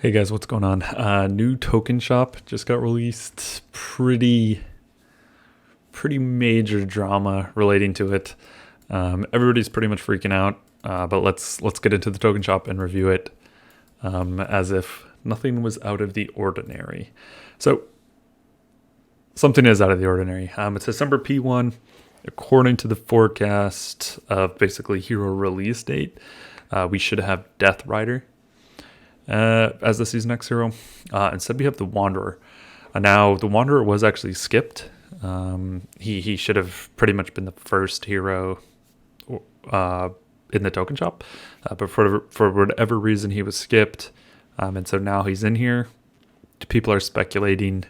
Hey guys, what's going on? New token shop just got released. Pretty major drama relating to it. Everybody's pretty much freaking out. But let's get into the token shop and review it as if nothing was out of the ordinary. So something is out of the ordinary. It's December P1, according to the forecast of basically hero release date. We should have Death Rider as the Season X hero. Instead, we have the Wanderer. Now, the Wanderer was actually skipped. He should have pretty much been the first hero in the token shop, but for whatever reason, he was skipped, and so now he's in here. People are speculating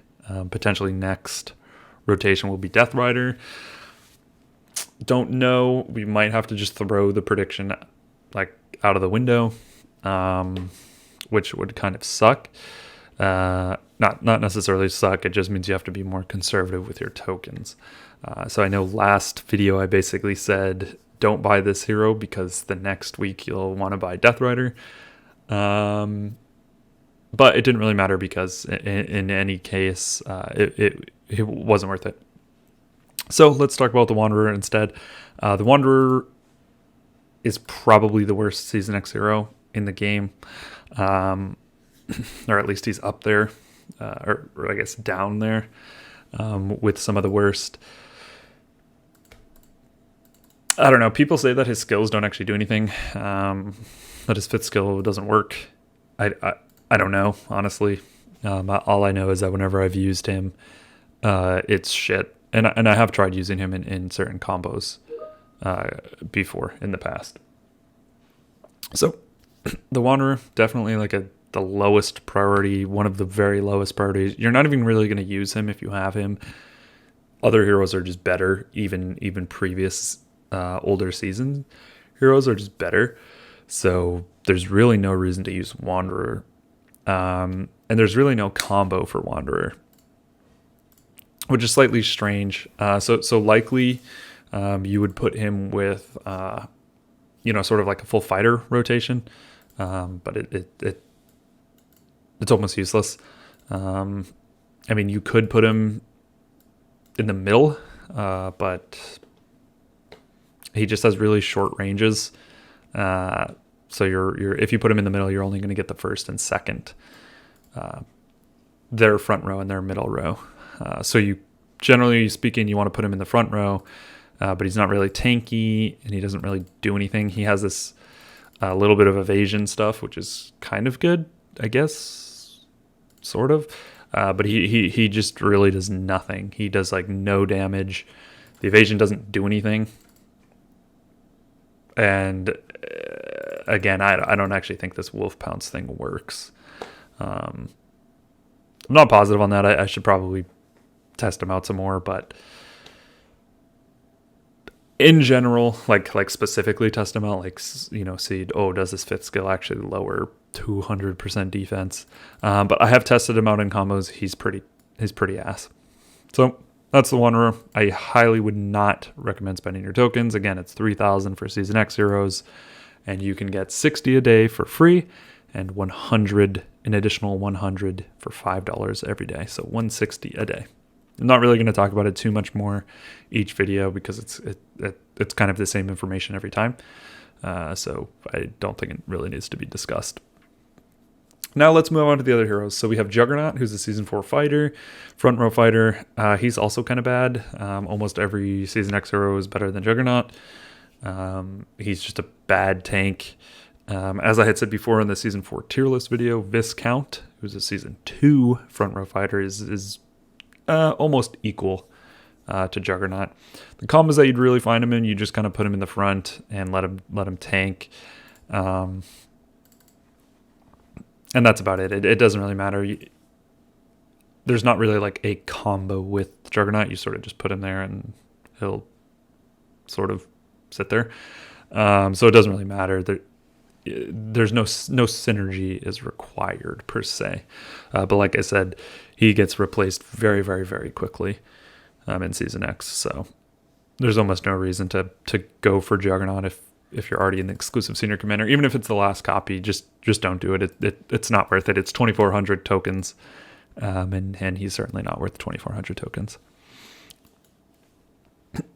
potentially next rotation will be Death Rider. Don't know. We might have to just throw the prediction like out of the window. Which would kind of suck. Not necessarily suck, it just means you have to be more conservative with your tokens. So I know last video I basically said, don't buy this hero because the next week you'll want to buy Death Rider. But it didn't really matter because in any case, it wasn't worth it. So let's talk about the Wanderer instead. The Wanderer is probably the worst Season X hero in the game. Or at least he's up there, or I guess down there, with some of the worst. I don't know. People say that his skills don't actually do anything, that his fifth skill doesn't work. I don't know, honestly. All I know is that whenever I've used him, it's shit. And I have tried using him in certain combos before in the past. So the Wanderer, definitely like the lowest priority, one of the very lowest priorities. You're not even really going to use him if you have him. Other heroes are just better, even previous older season heroes are just better. So there's really no reason to use Wanderer. And there's really no combo for Wanderer, which is slightly strange. So likely you would put him with sort of like a full fighter rotation. But it's almost useless. I mean, you could put him in the middle, but he just has really short ranges. So if you put him in the middle, you're only going to get the first and second, their front row and their middle row. So you, generally speaking, you want to put him in the front row, but he's not really tanky and he doesn't really do anything. He has this a little bit of evasion stuff, which is kind of good, I guess, sort of. But he just really does nothing. He does like no damage. The evasion doesn't do anything. And again, I don't actually think this Wolf Pounce thing works. I'm not positive on that. I should probably test him out some more, but in general, like specifically test him out, see, does this fifth skill actually lower 200% defense? But I have tested him out in combos. He's pretty ass. So that's the Wanderer. I highly would not recommend spending your tokens. Again, it's 3,000 for Season X heroes, and you can get 60 a day for free, and an additional 100 for $5 every day. So 160 a day. I'm not really going to talk about it too much more each video because it's kind of the same information every time. So I don't think it really needs to be discussed. Now let's move on to the other heroes. So we have Juggernaut, who's a Season 4 fighter, front row fighter. He's also kind of bad. Almost every Season X hero is better than Juggernaut. He's just a bad tank. As I had said before in the Season 4 tier list video, Viscount, who's a Season 2 front row fighter, is almost equal to Juggernaut. The combos that you'd really find him in, you just kind of put him in the front and let him tank. And that's about it. It doesn't really matter. There's not really like a combo with Juggernaut. You sort of just put him there and he'll sort of sit there. So it doesn't really matter. There's no synergy is required per se. But like I said, he gets replaced very, very, very quickly in Season X. So there's almost no reason to go for Juggernaut if you're already an exclusive senior commander, even if it's the last copy, just don't do it. It's not worth it. It's 2,400 tokens, and he's certainly not worth 2,400 tokens.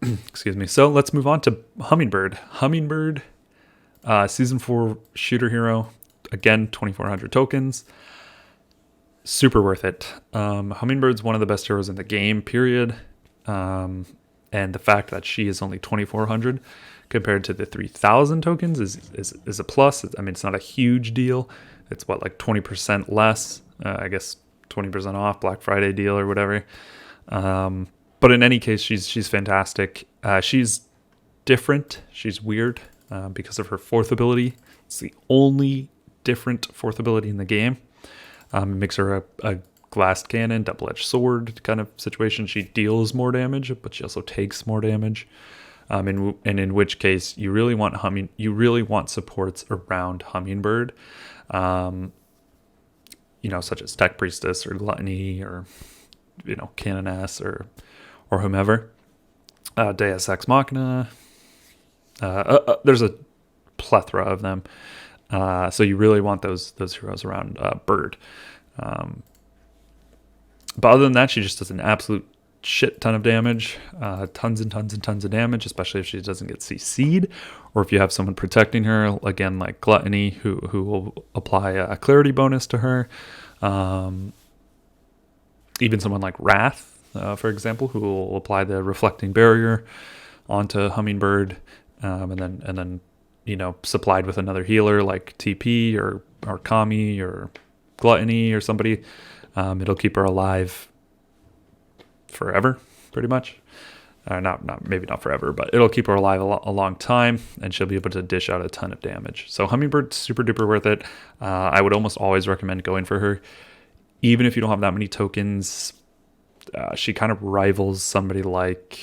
Excuse me. So let's move on to Hummingbird. Hummingbird, season 4 shooter hero. Again, 2,400 tokens. Super worth it. Hummingbird's one of the best heroes in the game, period. And the fact that she is only 2,400 compared to the 3,000 tokens is a plus. I mean, it's not a huge deal. It's what, like 20% less, I guess 20% off Black Friday deal or whatever. But in any case, she's fantastic. She's different. She's weird because of her fourth ability. It's the only different fourth ability in the game. It makes her a glass cannon, double-edged sword kind of situation. She deals more damage, but she also takes more damage. And in which case, you really want supports around Hummingbird, such as Tech Priestess or Gluttony or Canoness or whomever. Deus Ex Machina. There's a plethora of them. So you really want those heroes around Bird. But other than that, she just does an absolute shit ton of damage, tons and tons and tons of damage, especially if she doesn't get CC'd, or if you have someone protecting her, again, like Gluttony, who will apply a clarity bonus to her. Even someone like Wrath, for example, who will apply the reflecting barrier onto Hummingbird, and then supplied with another healer like TP or Kami or Gluttony or somebody. It'll keep her alive forever, pretty much. Maybe not forever, but it'll keep her alive a long time, and she'll be able to dish out a ton of damage. So Hummingbird, super duper worth it. I would almost always recommend going for her, even if you don't have that many tokens. She kind of rivals somebody like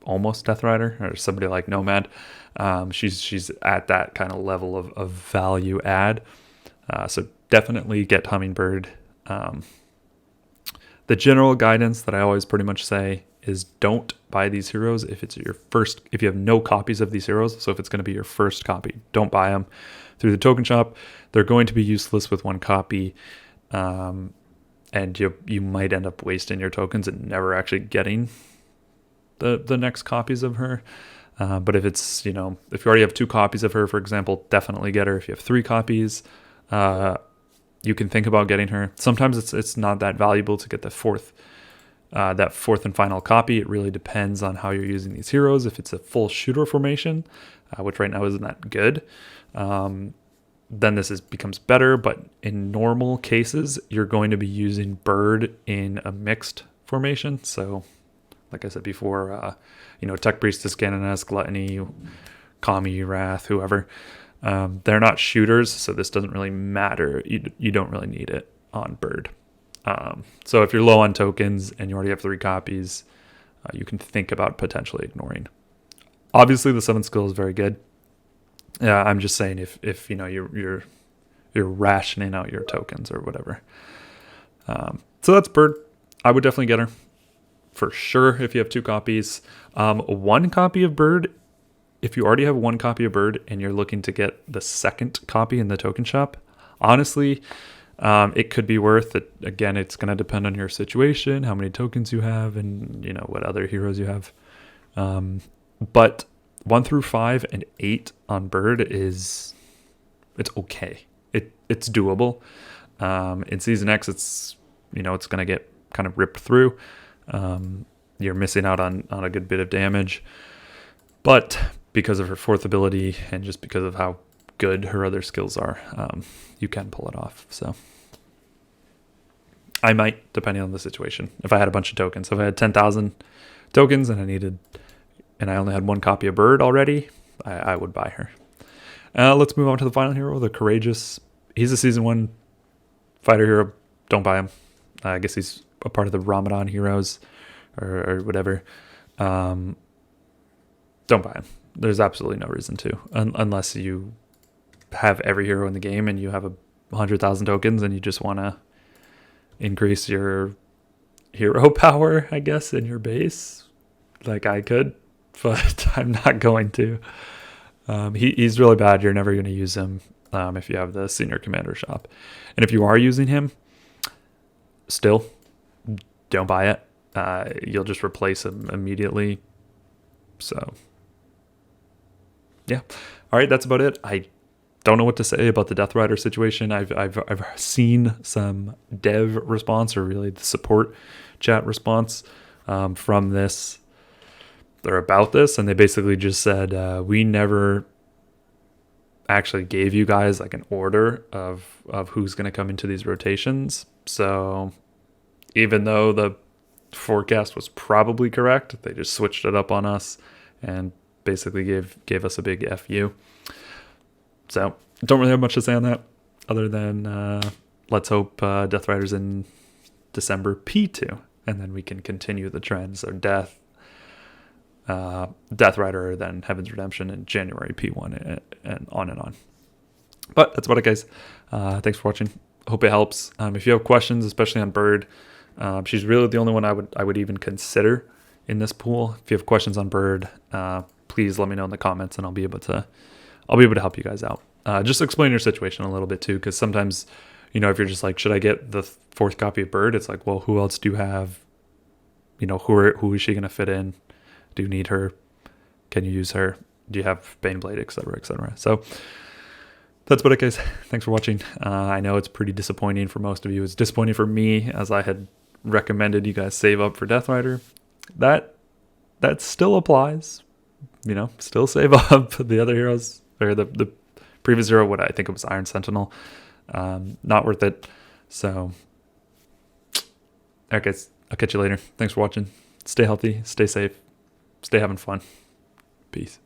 almost Death Rider or somebody like Nomad. She's at that kind of level of value add. So definitely get Hummingbird. The general guidance that I always pretty much say is don't buy these heroes if you have no copies of these heroes. So if it's going to be your first copy, don't buy them through the token shop. They're going to be useless with one copy. And you might end up wasting your tokens and never actually getting the next copies of her. But if it's, if you already have 2 copies of her, for example, definitely get her. If you have 3 copies, you can think about getting her. Sometimes it's not that valuable to get that fourth and final copy. It really depends on how you're using these heroes. If it's a full shooter formation, which right now isn't that good, then this becomes better. But in normal cases, you're going to be using Bird in a mixed formation. So, like I said before, Tech Priestess, Canoness, Gluttony, Kami, Wrath, whoever. They're not shooters, so this doesn't really matter. You don't really need it on Bird. So if you're low on tokens and you already have 3 copies, you can think about potentially ignoring. Obviously, the 7th skill is very good. I'm just saying if you're rationing out your tokens or whatever. So that's Bird. I would definitely get her for sure if you have 2 copies. 1 copy of Bird. If you already have 1 copy of Bird and you're looking to get the 2nd copy in the token shop, honestly, it could be worth it. Again, it's going to depend on your situation, how many tokens you have, and what other heroes you have. But 1 through 5 and 8 on Bird it's okay. It's doable. In Season X, it's going to get kind of ripped through. You're missing out on a good bit of damage, but because of her 4th ability and just because of how good her other skills are, you can pull it off. So I might, depending on the situation. If I had a bunch of tokens, if I had 10,000 tokens and I only had 1 copy of Bird already, I would buy her. Let's move on to the final hero, the Courageous. He's a Season 1 fighter hero. Don't buy him. I guess he's a part of the Ramadan heroes or whatever. Don't buy him. There's absolutely no reason to, unless you have every hero in the game and you have 100,000 tokens and you just want to increase your hero power, I guess, in your base, like I could. but I'm not going to. He's really bad. You're never going to use him if you have the senior commander shop. And if you are using him, still, don't buy it. You'll just replace him immediately. So, yeah. All right, that's about it. I don't know what to say about the Death Rider situation. I've seen some dev response, or really the support chat response from this. They're about this, and they basically just said, we never actually gave you guys like an order of who's going to come into these rotations. So even though the forecast was probably correct, they just switched it up on us and basically gave us a big FU. So don't really have much to say on that other than let's hope Death Rider's in December P2, and then we can continue the trend. So Death Rider, then Heaven's Redemption in January P1, and on and on. But that's about it, guys. Thanks for watching. Hope it helps. If you have questions, especially on Bird, she's really the only one I would even consider in this pool. If you have questions on Bird, please let me know in the comments, and I'll be able to help you guys out. Just explain your situation a little bit too, because sometimes, if you're just like, should I get the 4th copy of Bird? It's like, well, who else do you have? Who is she going to fit in? Do you need her? Can you use her? Do you have Baneblade, etc., etc.? So that's about it, guys. Thanks for watching. I know it's pretty disappointing for most of you. It's disappointing for me, as I had recommended you guys save up for Death Rider. That still applies. Still save up. The other heroes, or the previous hero, what I think it was Iron Sentinel, not worth it. So, all right, guys. I'll catch you later. Thanks for watching. Stay healthy. Stay safe. Stay having fun. Peace.